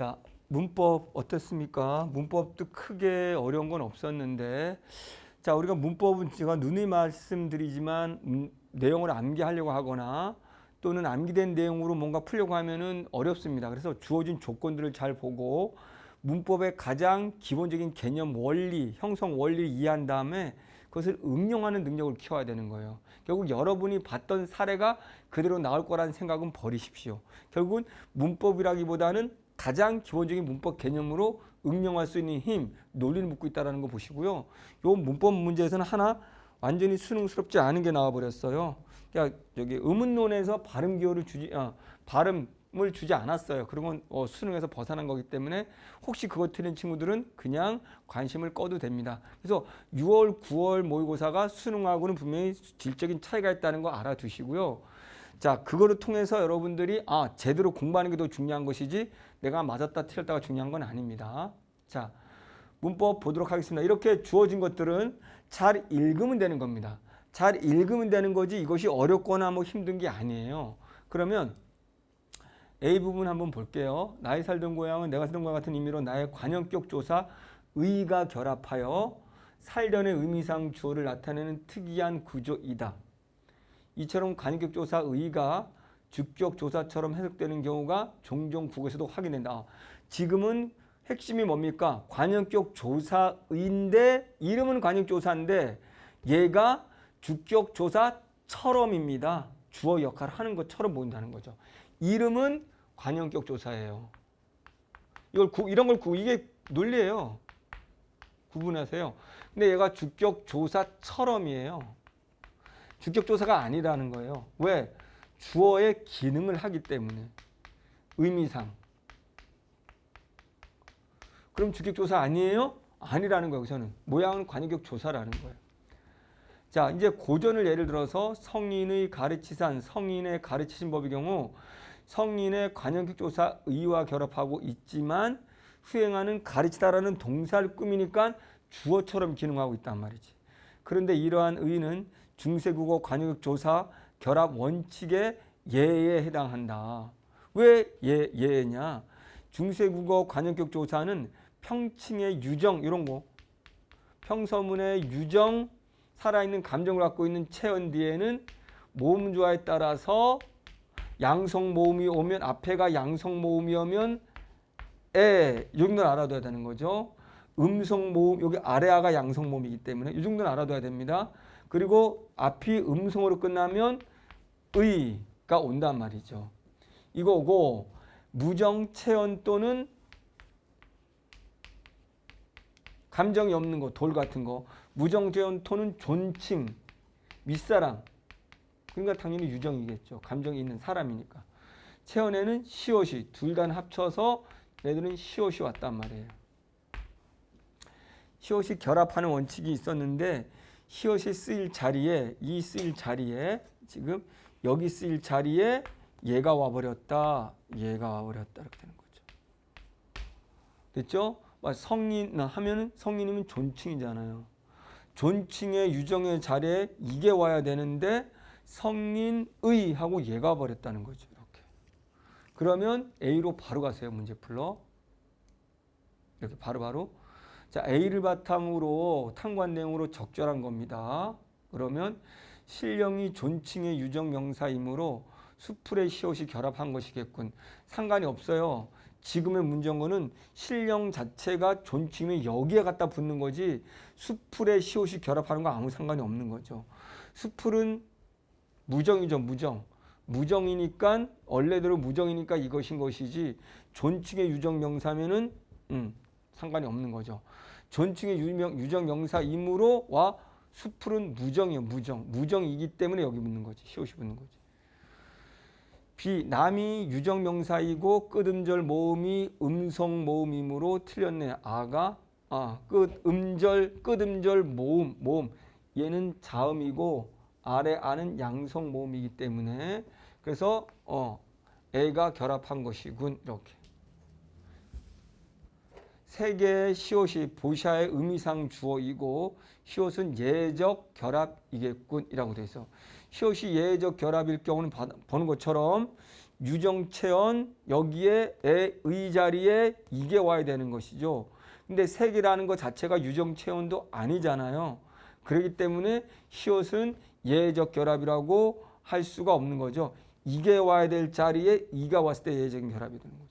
자, 문법 어떻습니까? 문법도 크게 어려운 건 없었는데, 자, 우리가 문법은 제가 누누이 말씀드리지만 내용을 암기하려고 하거나 또는 암기된 내용으로 뭔가 풀려고 하면은 어렵습니다. 그래서 주어진 조건들을 잘 보고 문법의 가장 기본적인 개념 원리, 형성 원리를 이해한 다음에 그것을 응용하는 능력을 키워야 되는 거예요. 결국 여러분이 봤던 사례가 그대로 나올 거라는 생각은 버리십시오. 결국은 문법이라기보다는 가장 기본적인 문법 개념으로 응용할 수 있는 힘, 논리를 묻고 있다는 거 보시고요. 요 문법 문제에서는 하나 완전히 수능스럽지 않은 게 나와버렸어요. 그러니까 여기 의문론에서 발음을 주지 않았어요. 그러면 수능에서 벗어난 거기 때문에 혹시 그거 틀린 친구들은 그냥 관심을 꺼도 됩니다. 그래서 6월, 9월 모의고사가 수능하고는 분명히 질적인 차이가 있다는 거 알아두시고요. 자, 그거를 통해서 여러분들이 제대로 공부하는 게 더 중요한 것이지 내가 맞았다 틀렸다가 중요한 건 아닙니다. 자, 문법 보도록 하겠습니다. 이렇게 주어진 것들은 잘 읽으면 되는 겁니다. 잘 읽으면 되는 거지 이것이 어렵거나 뭐 힘든 게 아니에요. 그러면 A 부분 한번 볼게요. 나의 살던 고향은 내가 살던 고향 같은 의미로 나의 관형격 조사 의가 결합하여 살던의 의미상 주어를 나타내는 특이한 구조이다. 이처럼 관형격 조사 의가 주격 조사처럼 해석되는 경우가 종종 국어에서도 확인된다. 지금은 핵심이 뭡니까? 관형격 조사의인데 이름은 관형격 조사인데 얘가 주격 조사처럼입니다. 주어 역할을 하는 것처럼 보인다는 거죠. 이름은 관형격 조사예요. 이게 논리예요. 구분하세요. 근데 얘가 주격 조사처럼이에요. 주격 조사가 아니라는 거예요. 왜? 주어의 기능을 하기 때문에. 의미상. 그럼 주격 조사 아니에요? 아니라는 거예요. 여기서는. 모양은 관형격 조사라는 거예요. 자, 이제 고전을 예를 들어서 성인의 가르치산, 성인의 가르치신 법의 경우 성인의 관형격 조사 의와 결합하고 있지만 수행하는 가르치다라는 동사를 꾸미니까 주어처럼 기능하고 있단 말이지. 그런데 이러한 의는 중세국어 관형격 조사 결합 원칙의 예에 해당한다. 왜 예냐? 중세국어 관형격 조사는 평칭의 유정 이런 거 평서문의 유정 살아있는 감정을 갖고 있는 체언 뒤에는 모음조화에 따라서 양성 모음이 오면 앞에가 양성 모음이 오면 이 정도는 알아둬야 되는 거죠. 음성 모음 여기 아래아가 양성 모음이기 때문에 이 정도는 알아둬야 됩니다. 그리고 앞이 음성으로 끝나면 의가 온단 말이죠. 이거고 무정 체언 또는 감정이 없는 거, 돌 같은 거. 무정 체언 또는 존칭, 윗사람. 그러니까 당연히 유정이겠죠. 감정이 있는 사람이니까. 체언에는 시옷이 둘 다 합쳐서 얘들은 시옷이 왔단 말이에요. 시옷이 결합하는 원칙이 있었는데 시옷이 쓰일 자리에 지금 여기 쓰일 자리에 얘가 와버렸다. 얘가 와버렸다. 이렇게 되는 거죠. 됐죠? 성인 하면은 성인이면 존칭이잖아요. 존칭의 유정의 자리에 이게 와야 되는데 성인의 하고 얘가 버렸다는 거죠. 이렇게. 그러면 A로 바로 가세요. 문제 풀러. 이렇게 바로바로. 자, A를 바탕으로 탕관 내용으로 적절한 겁니다. 그러면 신령이 존칭의 유정 명사이므로 수풀의 시옷이 결합한 것이겠군. 상관이 없어요. 지금의 문정어는 신령 자체가 존칭이 여기에 갖다 붙는 거지 수풀의 시옷이 결합하는 거 아무 상관이 없는 거죠. 수풀은 무정이죠. 무정이니까 원래대로 무정이니까 이것인 것이지 존칭의 유정 명사면은 상관이 없는 거죠. 존칭의 유정 명사이므로 와 수풀은 무정이에요. 무정이기 때문에 여기 붙는 거지. 시옷이 붙는 거지. B. 남이 유정 명사이고 끝음절 모음이 음성 모음이므로 틀렸네. 아가 끝음절 모음. 얘는 자음이고 아래 아는 양성 모음이기 때문에 그래서 애가 결합한 것이군. 이렇게. 세 개의 시옷이 보샤의 의미상 주어이고 시옷은 예적 결합이겠군 이라고 되어 있어. 시옷이 예적 결합일 경우는 보는 것처럼 유정체언 여기에 의 자리에 이게 와야 되는 것이죠. 근데 색이라는 것 자체가 유정체언도 아니잖아요. 그렇기 때문에 시옷은 예외적 결합이라고 할 수가 없는 거죠. 이게 와야 될 자리에 이가 왔을 때 예외적인 결합이 되는 거죠.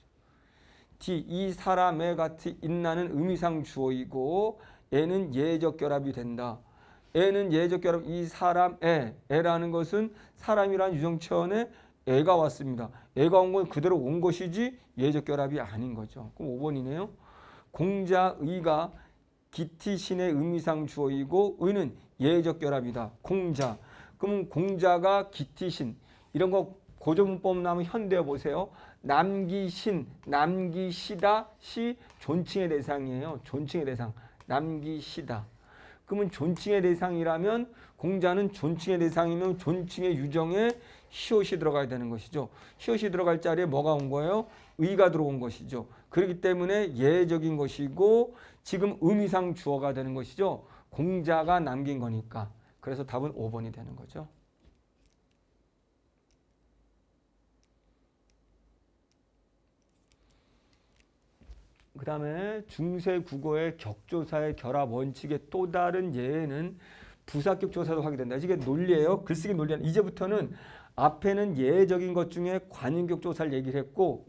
D. 이 사람의 같이 있나는 의미상 주어이고 애는 예외적 결합이 된다. 애는 예외적 결합, 이 사람의 애라는 것은 사람이란 유정체언에 애가 왔습니다. 애가 온 건 그대로 온 것이지 예외적 결합이 아닌 거죠. 그럼 5번이네요. 공자 의가 기티신의 의미상 주어이고 의는 예외적 결합이다. 공자. 그럼 공자가 기티신 이런 거 고조문법 나오면 현대어 보세요. 남기신, 남기시다, 시 존칭의 대상이에요. 존칭의 대상. 남기시다. 그러면 존칭의 대상이라면 공자는 존칭의 대상이면 존칭의 유정에 시옷이 들어가야 되는 것이죠. 시옷이 들어갈 자리에 뭐가 온 거예요? 의가 들어온 것이죠. 그렇기 때문에 예외적인 것이고 지금 의미상 주어가 되는 것이죠. 공자가 남긴 거니까. 그래서 답은 5번이 되는 거죠. 그 다음에 중세 국어의 격조사의 결합 원칙의 또 다른 예는 부사격 조사도 하게 된다. 이게 논리예요. 글쓰기 논리는 이제부터는 앞에는 예외적인 것 중에 관인격 조사를 얘기를 했고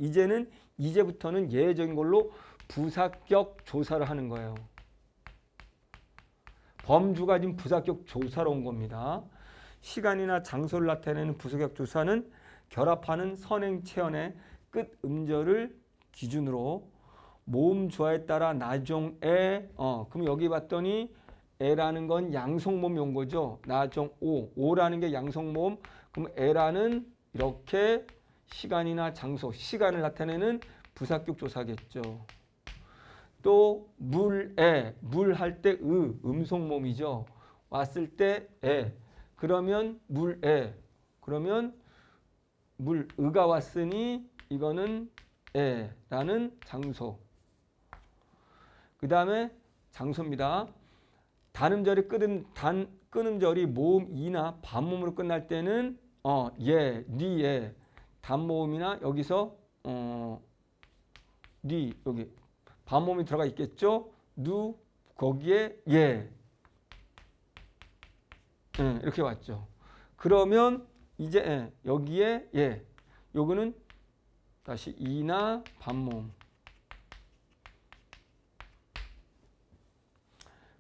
이제부터는 예외적인 걸로 부사격 조사를 하는 거예요. 범주가 지금 부사격 조사로 온 겁니다. 시간이나 장소를 나타내는 부사격 조사는 결합하는 선행 체언의 끝 음절을 기준으로 모음 조화에 따라 나종에 그럼 여기 봤더니 에라는 건 양성모음이 온 거죠. 나종 오라는 게 양성모음. 그럼 에라는 이렇게 시간이나 장소, 시간을 나타내는 부사격 조사겠죠. 또 물에, 물 할 때 음성모음이죠. 왔을 때 에. 그러면 물에. 그러면 의가 왔으니 이거는 에라는 장소. 그 다음에 장소입니다. 단음절이 끊음절이 모음 이나 반모음으로 끝날 때는 니에 단모음이나 여기서 니 여기 반모음이 들어가 있겠죠. 누 거기에 예 이렇게 왔죠. 그러면 이제 여기에 예 요거는 다시 이나 반모음.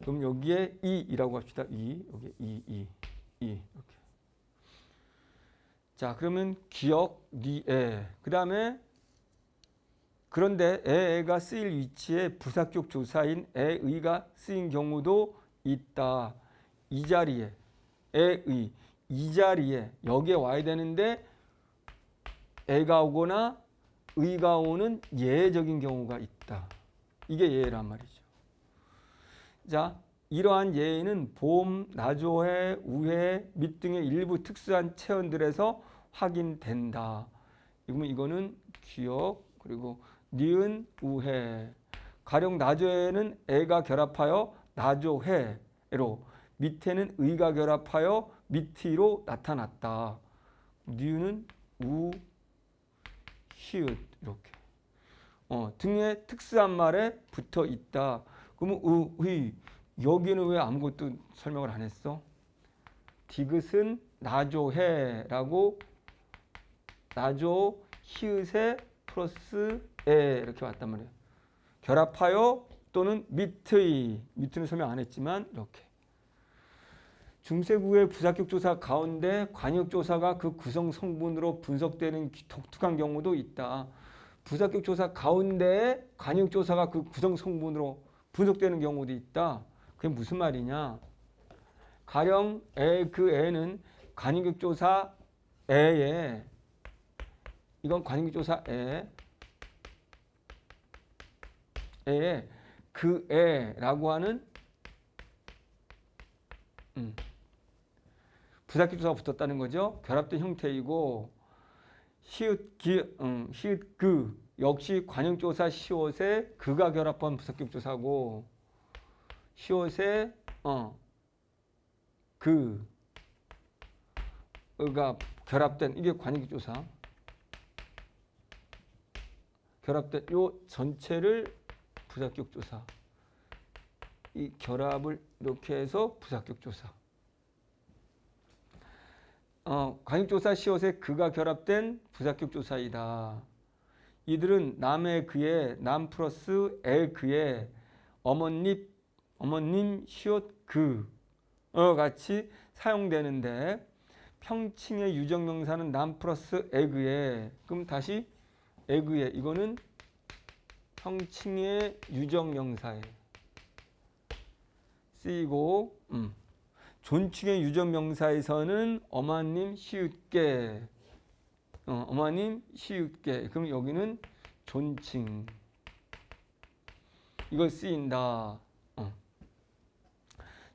그럼 여기에 이라고 합시다. 여기 이 이렇게. 자, 그러면 기억 니에. 그다음에 그런데 에가 쓰일 위치에 부사격 조사인 에의가 쓰인 경우도 있다. 이 자리에 에의 이 자리에 여기에 와야 되는데 에가 오거나 의가 오는 예외적인 경우가 있다. 이게 예외란 말이죠. 자, 이러한 예외는 보험, 나조해, 우해 및 등의 일부 특수한 체언들에서 확인된다. 이거는 기억 그리고 니은, 우해. 가령 나조해는 애가 결합하여 나조해로 밑에는 의가 결합하여 미티로 나타났다. 니은은 우, 히읗 이렇게. 등의 특수한 말에 붙어 있다. 그러면 여기는 왜 아무것도 설명을 안 했어? 디귿은 나조해라고 나조 히읗에 플러스 에 이렇게 왔단 말이에요. 결합하여 또는 밑은 설명 안 했지만 이렇게. 중세국의 부사격 조사 가운데 관역 조사가 그 구성 성분으로 분석되는 독특한 경우도 있다. 부사격 조사 가운데 관역 조사가 그 구성 성분으로 분석되는 경우도 있다. 그게 무슨 말이냐? 가령 그 애는 관인격 조사 애에 이건 관인격 조사 애에 그 애라고 하는 부사격 조사가 붙었다는 거죠. 결합된 형태이고 히읗 그 역시 관형조사 시옷에 그가 결합한 부사격 조사고 시옷에 그가 결합된 이게 관형조사. 결합된 요 전체를 부사격 조사. 이 결합을 이렇게 해서 부사격 조사. 관육조사 시옷에 그가 결합된 부사격 조사이다. 이들은 남의 그의 남 플러스 의 그의 어머님 시옷 그 같이 사용되는데 평칭의 유적명사는 남 플러스 의 그의 그럼 다시 의 그의 이거는 평칭의 유적명사에 쓰이고 존칭의 유적명사에서는 어마님 시읒게 어마님 시읒게 그럼 여기는 존칭 이걸 쓰인다.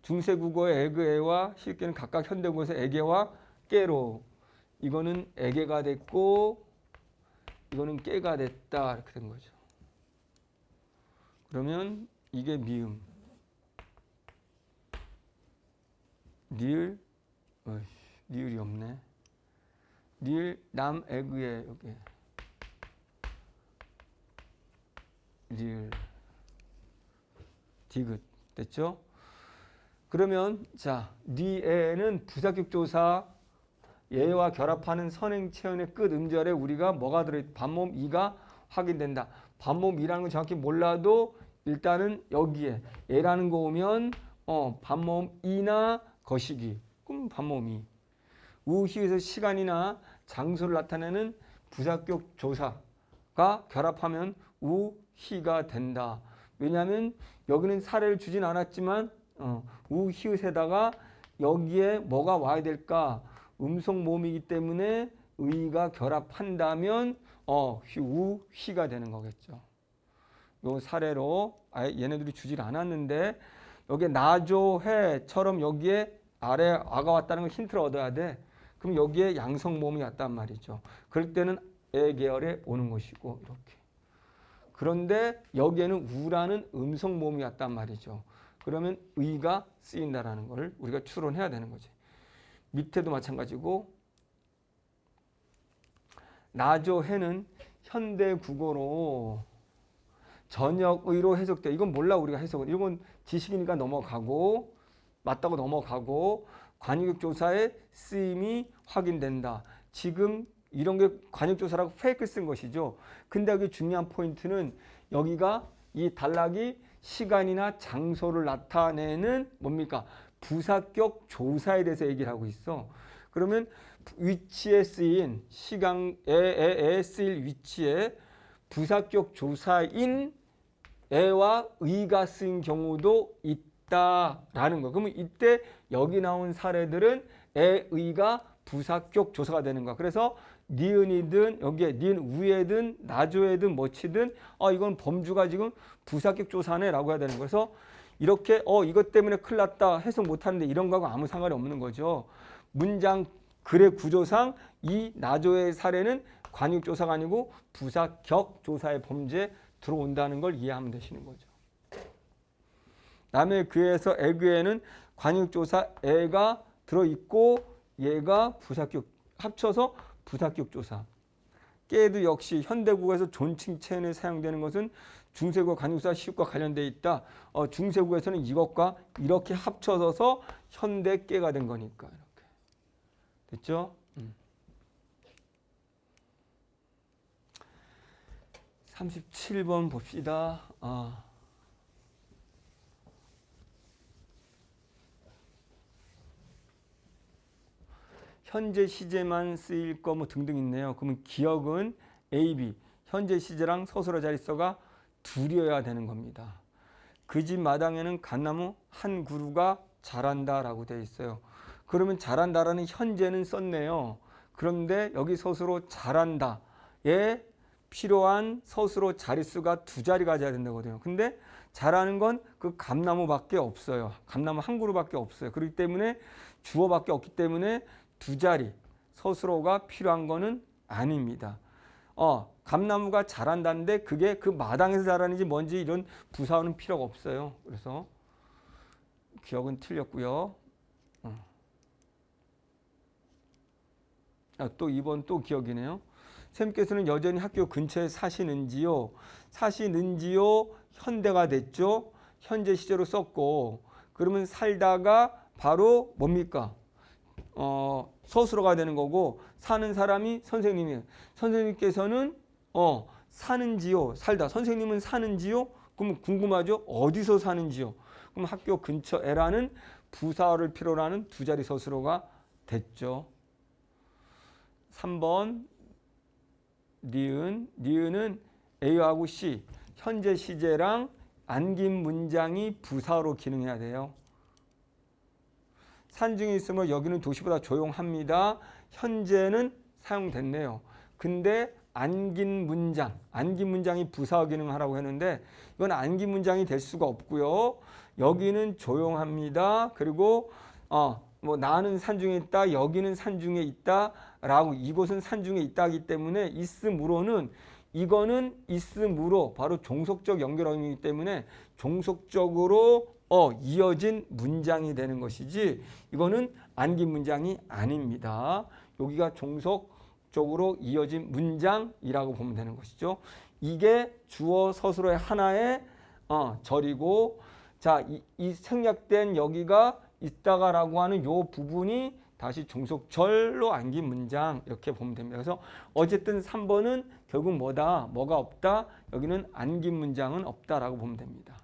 중세국어의 에그에와 시읒게는 각각 현대국어에서 에게와 깨로 이거는 에게가 됐고 이거는 깨가 됐다 이렇게 된 거죠. 그러면 이게 미음 니을 니을이 없네. 니을 남 에그에 여기 니을 디귿 됐죠? 그러면 자 니에는 부사격 조사 얘와 결합하는 선행 체언의 끝 음절에 우리가 뭐가 들어 반모음 이가 확인된다. 반모음 이라는 건 정확히 몰라도 일단은 여기에 얘라는 거 오면 반모음 이나 거시기 그럼 반모음 이 우희에서 시간이나 장소를 나타내는 부사격 조사가 결합하면 우희가 된다. 왜냐하면 여기는 사례를 주진 않았지만 우희에다가 여기에 뭐가 와야 될까? 음성 모음이기 때문에 의가 결합한다면 우희가 되는 거겠죠. 요 사례로 아예 얘네들이 주질 않았는데 여기에 나조해처럼 여기에 아래 아가 왔다는 걸 힌트를 얻어야 돼. 그럼 여기에 양성 모음이 왔단 말이죠. 그럴 때는 에 계열에 오는 것이고 이렇게. 그런데 여기에는 우라는 음성 모음이 왔단 말이죠. 그러면 의가 쓰인다라는 걸 우리가 추론해야 되는 거지. 밑에도 마찬가지고 나조해는 현대 국어로 전역의로 해석돼. 이건 몰라 우리가 해석은. 이건 지식이니까 넘어가고 맞다고 넘어가고 관육조사의 쓰임이 확인된다. 지금 이런 게 관육조사라고 페이크 쓴 것이죠. 근데 여기 중요한 포인트는 여기가 이 단락이 시간이나 장소를 나타내는 뭡니까? 부사격 조사에 대해서 얘기를 하고 있어. 그러면 위치에 쓰인 시간에 쓰일 위치에 부사격 조사인 에와 의가 쓰인 경우도 있다라는 거. 그러면 이때 여기 나온 사례들은 에, 의가 부사격 조사가 되는 거야. 그래서 니은이든 여기에 니은 우에든 나조에든 뭐치든 이건 범주가 지금 부사격 조사네라고 해야 되는 거야. 그래서 이렇게 이것 때문에 큰일 났다 해석 못하는데 이런 거하고 아무 상관이 없는 거죠. 문장 글의 구조상 이 나조의 사례는 관육조사가 아니고 부사격 조사의 범죄에 들어온다는 걸 이해하면 되시는 거죠. 남의 그에서 에그에는 관육조사 에가 들어있고 얘가 부사격 합쳐서 부사격 조사. 깨도 역시 현대국어에서 존칭 체언에 사용되는 것은 중세국어 관육조사 시옷과 관련되어 있다. 중세국어에서는 이것과 이렇게 합쳐져서 현대 깨가 된 거니까 이렇게 됐죠? 37번 봅시다. 현재 시제만 쓰일 거 뭐 등등 있네요. 그러면 기억은 A, B. 현재 시제랑 서술어 자릿수가 둘이어야 되는 겁니다. 그 집 마당에는 갓나무 한 그루가 자란다라고 되어 있어요. 그러면 자란다라는 현재는 썼네요. 그런데 여기 서술어 자란다에 필요한 서술어 자릿수가 두 자리 가져야 된다거든요. 근데 자라는 건 그 감나무밖에 없어요. 감나무 한 그루밖에 없어요. 그렇기 때문에 주어밖에 없기 때문에 두 자리 서술어가 필요한 거는 아닙니다. 감나무가 자란다는데 그게 그 마당에서 자라는지 뭔지 이런 부사어는 필요가 없어요. 그래서 기억은 틀렸고요. 또 2번 또 기억이네요. 선생님께서는 여전히 학교 근처에 사시는지요? 사시는지요? 현대가 됐죠. 현재 시제로 썼고 그러면 살다가 바로 뭡니까? 서술어가 되는 거고 사는 사람이 선생님이에요. 선생님께서는 사는지요? 살다. 선생님은 사는지요? 그럼 궁금하죠? 어디서 사는지요? 그럼 학교 근처에라는 부사어를 필요로 하는 두 자리 서술어가 됐죠. 3번 니은. 니은은 A하고 C. 현재 시제랑 안긴 문장이 부사어로 기능해야 돼요. 산중에 있으면 여기는 도시보다 조용합니다. 현재는 사용됐네요. 근데 안긴 문장이 부사어 기능을 하라고 했는데 이건 안긴 문장이 될 수가 없고요. 여기는 조용합니다. 그리고 뭐 나는 산중에 있다. 여기는 산중에 있다라고 이곳은 산중에 있다기 때문에 있음으로는 이거는 있음으로 바로 종속적 연결어이기 때문에 종속적으로 이어진 문장이 되는 것이지 이거는 안긴 문장이 아닙니다. 여기가 종속적으로 이어진 문장이라고 보면 되는 것이죠. 이게 주어 서술어의 하나의 절이고 자, 이 생략된 여기가 있다가라고 하는 요 부분이 다시 종속절로 안긴 문장 이렇게 보면 됩니다. 그래서 어쨌든 3번은 결국 뭐다? 뭐가 없다? 여기는 안긴 문장은 없다라고 보면 됩니다.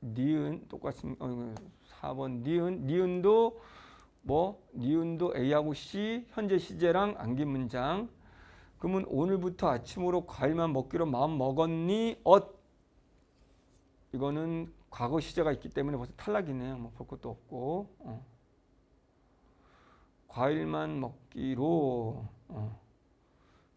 니은 똑같습니다. 4번 니은도 니은도 A하고 C 현재 시제랑 안긴 문장. 그러면 오늘부터 아침으로 과일만 먹기로 마음 먹었니? 이거는 과거 시제가 있기 때문에 벌써 탈락이네요. 뭐 볼 것도 없고. 과일만 먹기로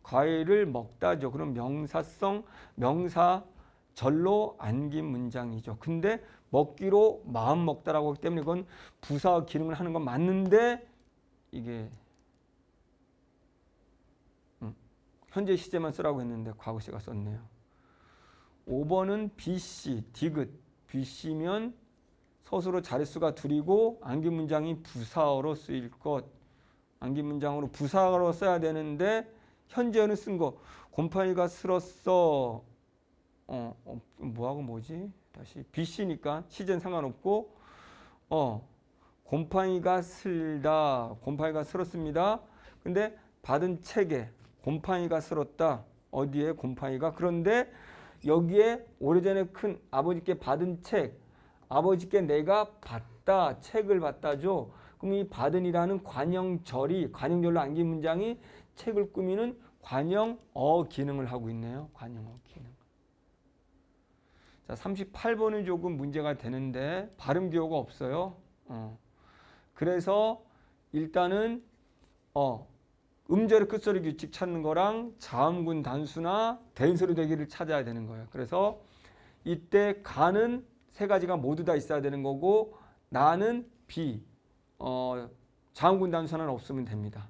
과일을 먹다죠. 그럼 명사성 명사절로 안긴 문장이죠. 근데 먹기로 마음 먹다라고 하기 때문에 이건 부사 기능을 하는 건 맞는데 이게 현재 시제만 쓰라고 했는데 과거 시제가 썼네요. 5번은 BC, 디귿. BC면 서술어 자릿수가 둘이고 안긴 문장이 부사어로 쓰일 것. 안긴 문장으로 부사어로 써야 되는데 현재는 쓴 거. 곰팡이가 슬었어. 뭐하고 뭐지? 다시 BC니까 시제는 상관없고 곰팡이가 슬다. 곰팡이가 슬었습니다. 근데 받은 책에 곰팡이가 슬었다. 어디에 곰팡이가? 그런데 여기에 오래전에 큰 아버지께 받은 책, 아버지께 내가 받다, 책을 받다죠. 그럼 이 받은이라는 관형절로 안긴 문장이 책을 꾸미는 관형어 기능을 하고 있네요. 관형어 기능. 자, 38번은 조금 문제가 되는데 발음 기호가 없어요. 그래서 일단은 음절의 끝소리 규칙 찾는 거랑 자음군 단수나 대인소리 대기를 찾아야 되는 거예요. 그래서 이때 가는 세 가지가 모두 다 있어야 되는 거고 나는 비, 자음군 단수는 없으면 됩니다.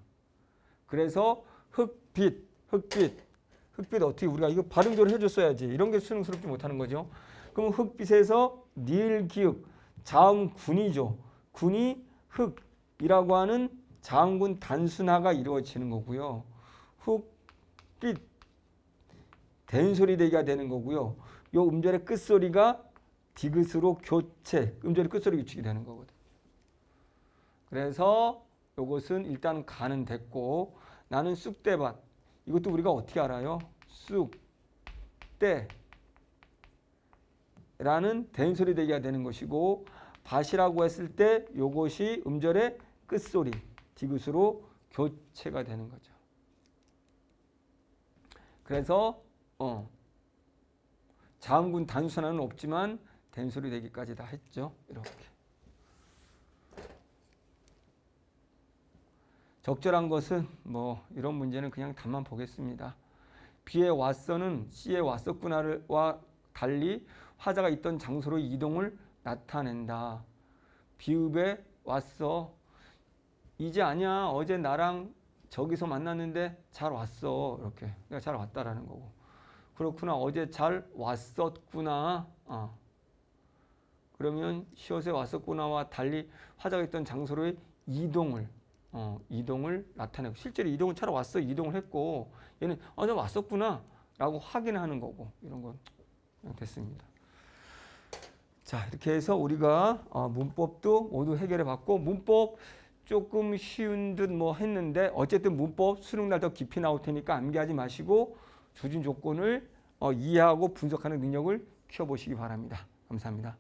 그래서 흑빛 어떻게 우리가 이거 발음조를 해줬어야지. 이런 게 수능스럽지 못하는 거죠. 그럼 흑빛에서 니을 기읍 자음군이죠. 군이 흑이라고 하는 자음군 단순화가 이루어지는 거고요. 흑빛 된소리 대기가 되는 거고요. 요 음절의 끝소리가 디귿으로 교체, 음절의 끝소리 규칙이 되는 거거든요. 그래서 요것은 일단 가는 됐고 나는 쑥대밭. 이것도 우리가 어떻게 알아요? 쑥대라는 된소리 대기가 되는 것이고 밭이라고 했을 때 요것이 음절의 끝소리 디귿으로 교체가 되는 거죠. 그래서 자음군 단순화는 없지만 된소리 대기까지 다 했죠. 이렇게. 적절한 것은 뭐 이런 문제는 그냥 답만 보겠습니다. B에 왔어는 C에 왔었구나와 달리 화자가 있던 장소로 이동을 나타낸다. 비읍에 왔어. 이제 아니야. 어제 나랑 저기서 만났는데 잘 왔어. 이렇게. 내가 잘 왔다라는 거고. 그렇구나. 어제 잘 왔었구나. 그러면 시옷에 왔었구나와 달리 화자가 있던 장소로 이동을 나타내고 실제로 이동을 차로 왔어 이동을 했고 얘는 저 왔었구나라고 확인하는 거고 이런 건 그냥 됐습니다. 자 이렇게 해서 우리가 문법도 모두 해결해 봤고 문법 조금 쉬운 듯 뭐 했는데 어쨌든 문법 수능날 더 깊이 나올 테니까 암기하지 마시고 주진 조건을 이해하고 분석하는 능력을 키워보시기 바랍니다. 감사합니다.